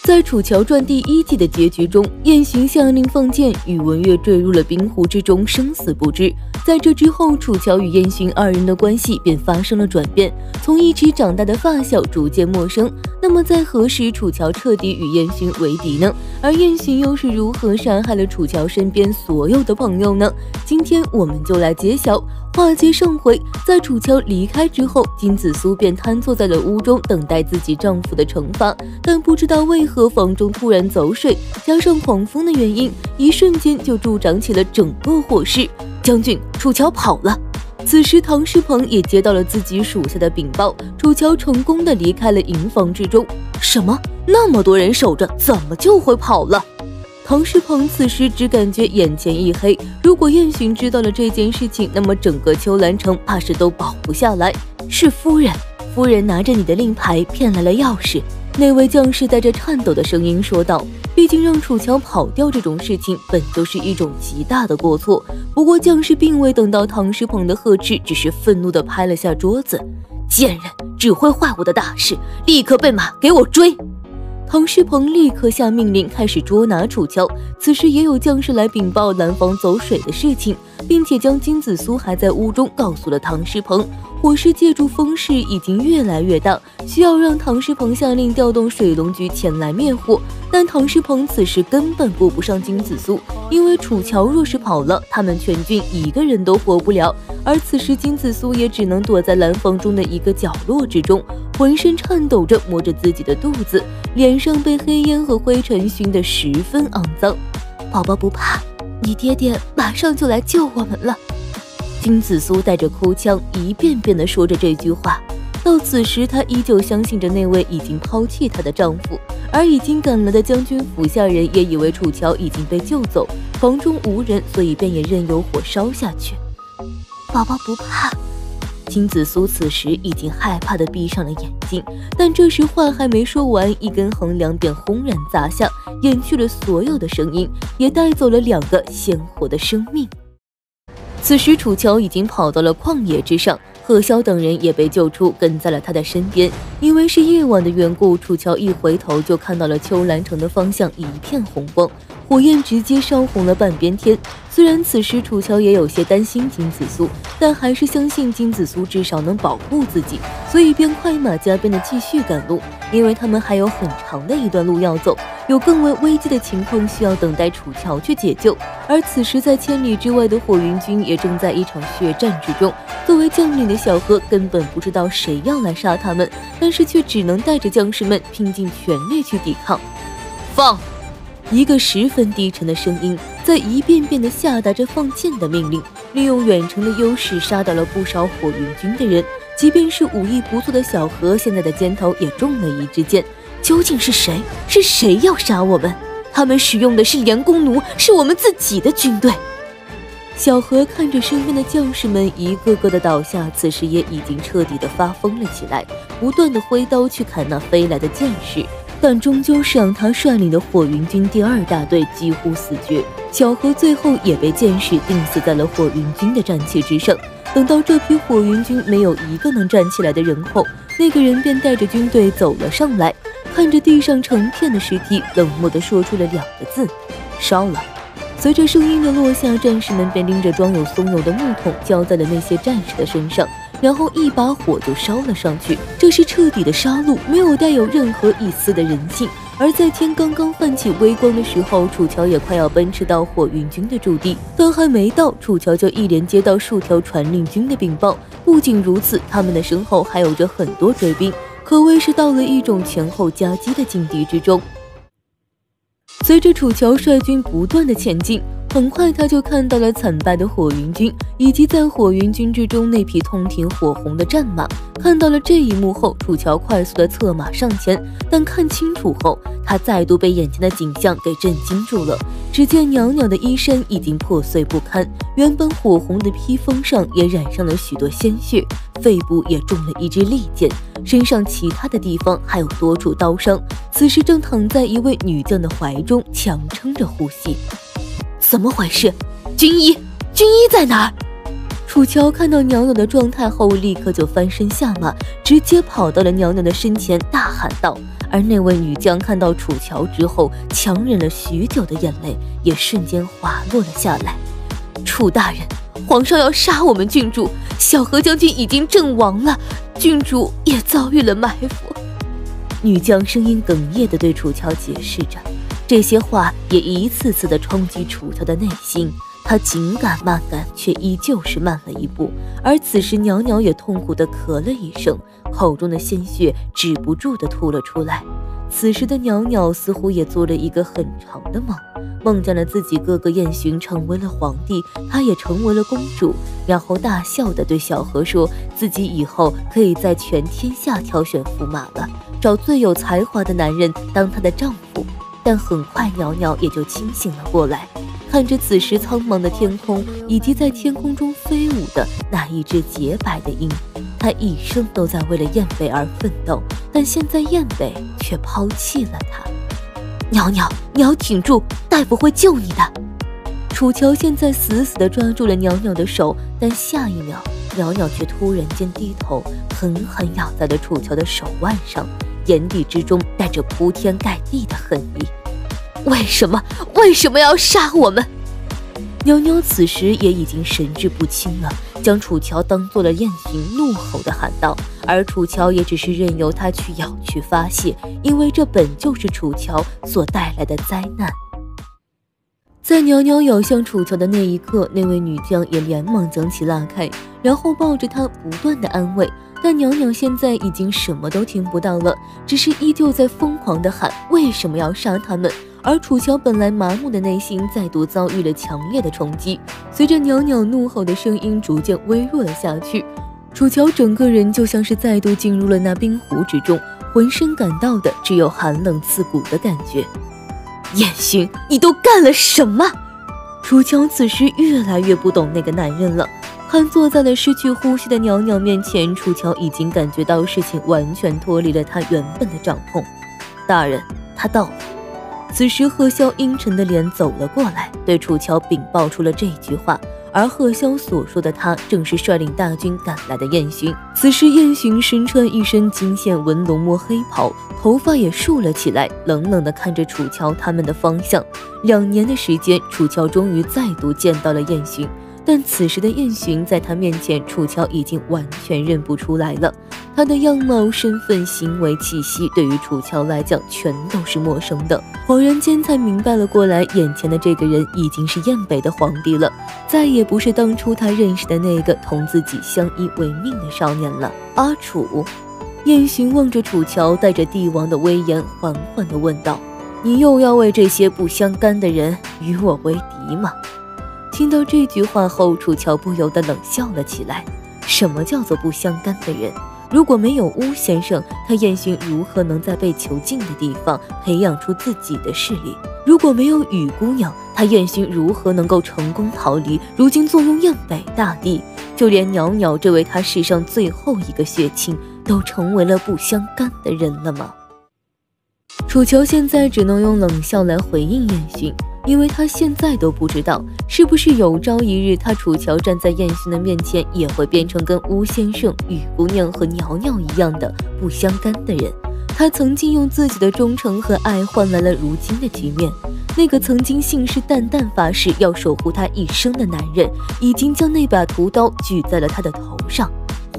在《楚乔传》第1季的结局中，燕洵下令放箭，宇文乐坠入了冰湖之中，生死不知。在这之后，楚乔与燕洵二人的关系便发生了转变，从一起长大的发小逐渐陌生。那么在何时楚乔彻底与燕洵为敌呢？而燕洵又是如何杀害了楚乔身边所有的朋友呢？今天我们就来揭晓。话接上回，在楚乔离开之后，金子苏便瘫坐在了屋中，等待自己丈夫的惩罚。但不知道为何房中突然走水，加上狂风的原因，一瞬间就助长起了整个火势。将军，楚乔跑了。此时唐诗鹏也接到了自己属下的禀报，楚乔成功的离开了营房之中。什么？那么多人守着，怎么就会跑了？唐诗鹏此时只感觉眼前一黑，如果燕洵知道了这件事情，那么整个秋兰城怕是都保不下来。是夫人，夫人拿着你的令牌骗来了钥匙。那位将士带着颤抖的声音说道，毕竟让楚乔跑掉这种事情本就是一种极大的过错。不过将士并未等到唐诗鹏的呵斥，只是愤怒地拍了下桌子。贱人，只会坏我的大事，立刻备马给我追！唐诗鹏立刻下命令开始捉拿楚乔。此时也有将士来禀报蓝房走水的事情，并且将金子苏还在屋中告诉了唐诗鹏。火势借助风势已经越来越大，需要让唐诗鹏下令调动水龙局前来灭火。但唐诗鹏此时根本顾不上金子苏，因为楚乔若是跑了，他们全军一个人都活不了。而此时金子苏也只能躲在蓝房中的一个角落之中，浑身颤抖着摸着自己的肚子，脸上被黑烟和灰尘熏得十分肮脏。宝宝不怕，你爹爹马上就来救我们了。金子苏带着哭腔一遍遍地说着这句话。到此时，她依旧相信着那位已经抛弃她的丈夫，而已经赶来的将军府下人也以为楚乔已经被救走，房中无人，所以便也任由火烧下去。宝宝不怕。金子苏此时已经害怕地闭上了眼睛，但这时话还没说完，一根横梁便轰然砸下，掩去了所有的声音，也带走了2个鲜活的生命。此时楚乔已经跑到了旷野之上，贺萧等人也被救出，跟在了他的身边。因为是夜晚的缘故，楚乔一回头就看到了秋兰城的方向一片红光，火焰直接烧红了半边天。虽然此时楚乔也有些担心金子苏，但还是相信金子苏至少能保护自己，所以便快马加鞭的继续赶路。因为他们还有很长的一段路要走，有更为危机的情况需要等待楚乔去解救。而此时在千里之外的火云军也正在一场血战之中，作为将领的小何根本不知道谁要来杀他们，但是却只能带着将士们拼尽全力去抵抗。放！一个十分低沉的声音在一遍遍地下达着放箭的命令，利用远程的优势杀倒了不少火云军的人。即便是武艺不错的小何，现在的肩头也中了一支箭。究竟是谁？是谁要杀我们？他们使用的是连弓弩，是我们自己的军队。小何看着身边的将士们一个个的倒下，此时也已经彻底的发疯了起来，不断的挥刀去砍那飞来的箭士，但终究是让他率领的火云军第2大队几乎死绝。小何最后也被箭士钉死在了火云军的战旗之上。等到这批火云军没有一个能站起来的人后，那个人便带着军队走了上来，看着地上成片的尸体，冷漠地说出了2个字：烧了。随着声音的落下，战士们便拎着装有松油的木桶浇在了那些战士的身上，然后一把火就烧了上去。这是彻底的杀戮，没有带有任何一丝的人性。而在天刚刚泛起微光的时候，楚乔也快要奔驰到火云军的驻地，但还没到，楚乔就一连接到数条传令军的禀报。不仅如此，他们的身后还有着很多追兵，可谓是到了一种前后夹击的境地之中。随着楚乔率军不断的前进，很快他就看到了惨败的火云军，以及在火云军之中那匹通体火红的战马。看到了这一幕后，楚乔快速的策马上前，但看清楚后，他再度被眼前的景象给震惊住了。只见袅袅的衣衫已经破碎不堪，原本火红的披风上也染上了许多鲜血，肺部也中了一支利箭，身上其他的地方还有多处刀伤。此时正躺在一位女将的怀中，强撑着呼吸。怎么回事？军医在哪儿？楚乔看到袅袅的状态后，立刻就翻身下马，直接跑到了袅袅的身前，大喊道。而那位女将看到楚乔之后，强忍了许久的眼泪也瞬间滑落了下来。楚大人，皇上要杀我们郡主，小何将军已经阵亡了，郡主也遭遇了埋伏。女将声音哽咽地对楚乔解释着，这些话也一次次地冲击楚乔的内心。他紧赶慢赶，却依旧是慢了一步。而此时袅袅也痛苦地咳了一声，口中的鲜血止不住地吐了出来。此时的袅袅似乎也做了一个很长的梦，梦见了自己哥哥燕洵成为了皇帝，她也成为了公主，然后大笑地对小何说，自己以后可以在全天下挑选驸马了，找最有才华的男人当她的丈夫。但很快袅袅也就清醒了过来，看着此时苍茫的天空，以及在天空中飞舞的那一只洁白的鹰，他一生都在为了燕北而奋斗，但现在燕北却抛弃了他。袅袅，你要挺住，大夫会救你的。楚乔现在死死地抓住了袅袅的手，但下一秒，袅袅却突然间低头，狠狠咬在了楚乔的手腕上，眼底之中带着铺天盖地的恨意。为什么要杀我们？袅袅此时也已经神志不清了，将楚乔当做了燕洵，怒吼地喊道，而楚乔也只是任由他去咬去发泄，因为这本就是楚乔所带来的灾难。在袅袅咬向楚乔的那一刻，那位女将也连忙将其拉开，然后抱着她不断的安慰，但袅袅现在已经什么都听不到了，只是依旧在疯狂地喊为什么要杀他们。而楚乔本来麻木的内心再度遭遇了强烈的冲击，随着袅袅怒吼的声音逐渐微弱了下去，楚乔整个人就像是再度进入了那冰湖之中，浑身感到的只有寒冷刺骨的感觉。燕洵，你都干了什么？楚乔此时越来越不懂那个男人了，看坐在了失去呼吸的袅袅面前，楚乔已经感觉到事情完全脱离了他原本的掌控。大人，他到了。此时贺萧阴沉的脸走了过来，对楚乔禀报出了这句话，而贺萧所说的他正是率领大军赶来的燕洵。此时燕洵身穿一身金线纹龙墨黑袍，头发也竖了起来，冷冷地看着楚乔他们的方向。2年的时间，楚乔终于再度见到了燕洵，但此时的燕洵在他面前，楚乔已经完全认不出来了。他的样貌、身份、行为、气息对于楚乔来讲全都是陌生的。恍然间才明白了过来，眼前的这个人已经是燕北的皇帝了，再也不是当初他认识的那个同自己相依为命的少年了。阿楚，燕洵望着楚乔，带着帝王的威严，缓缓地问道：“你又要为这些不相干的人与我为敌吗？”听到这句话后，楚乔不由得冷笑了起来。什么叫做不相干的人？如果没有巫先生，他燕洵如何能在被囚禁的地方培养出自己的势力？如果没有雨姑娘，他燕洵如何能够成功逃离，如今坐拥燕北大地？就连袅袅这位他世上最后一个血亲，都成为了不相干的人了吗？楚乔现在只能用冷笑来回应燕洵，因为他现在都不知道，是不是有朝一日他楚乔站在燕洵的面前，也会变成跟巫先生、雨姑娘和袅袅一样的不相干的人。他曾经用自己的忠诚和爱换来了如今的局面，那个曾经信誓旦旦发誓要守护他一生的男人，已经将那把屠刀举在了他的头上。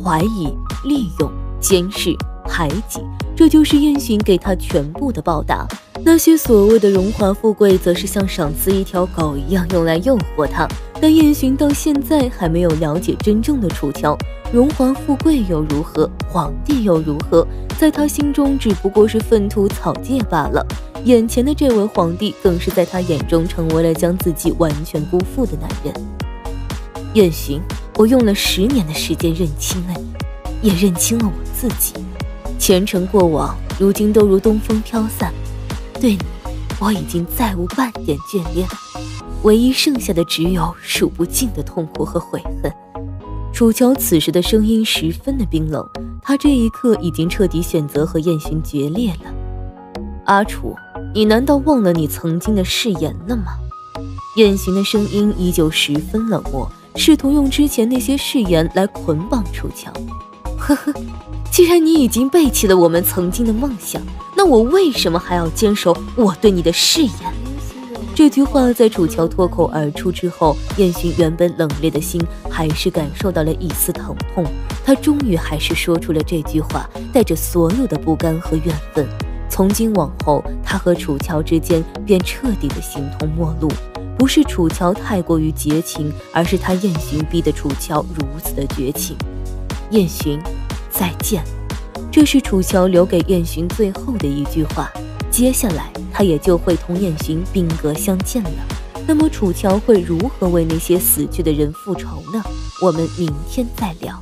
怀疑、利用、监视、排挤，这就是燕洵给他全部的报答。那些所谓的荣华富贵，则是像赏赐一条狗一样用来诱惑他。但燕洵到现在还没有了解真正的楚乔，荣华富贵又如何，皇帝又如何，在他心中只不过是粪土草芥罢了。眼前的这位皇帝，更是在他眼中成为了将自己完全辜负的男人。燕洵，我用了10年的时间认清了你，也认清了我自己。前尘过往，如今都如东风飘散，对你，我已经再无半点眷恋，唯一剩下的只有数不尽的痛苦和悔恨。楚乔此时的声音十分的冰冷，他这一刻已经彻底选择和燕洵决裂了。阿楚，你难道忘了你曾经的誓言了吗？燕洵的声音依旧十分冷漠，试图用之前那些誓言来捆绑楚乔。呵呵，既然你已经背弃了我们曾经的梦想，那我为什么还要坚守我对你的誓言？这句话在楚乔脱口而出之后，燕洵原本冷冽的心还是感受到了一丝疼痛。他终于还是说出了这句话，带着所有的不甘和怨愤。从今往后，他和楚乔之间便彻底的形同陌路。不是楚乔太过于绝情，而是他燕洵逼得楚乔如此的绝情。燕洵，再见。这是楚乔留给燕洵最后的一句话。接下来他也就会同燕洵兵戈相见了。那么楚乔会如何为那些死去的人复仇呢？我们明天再聊。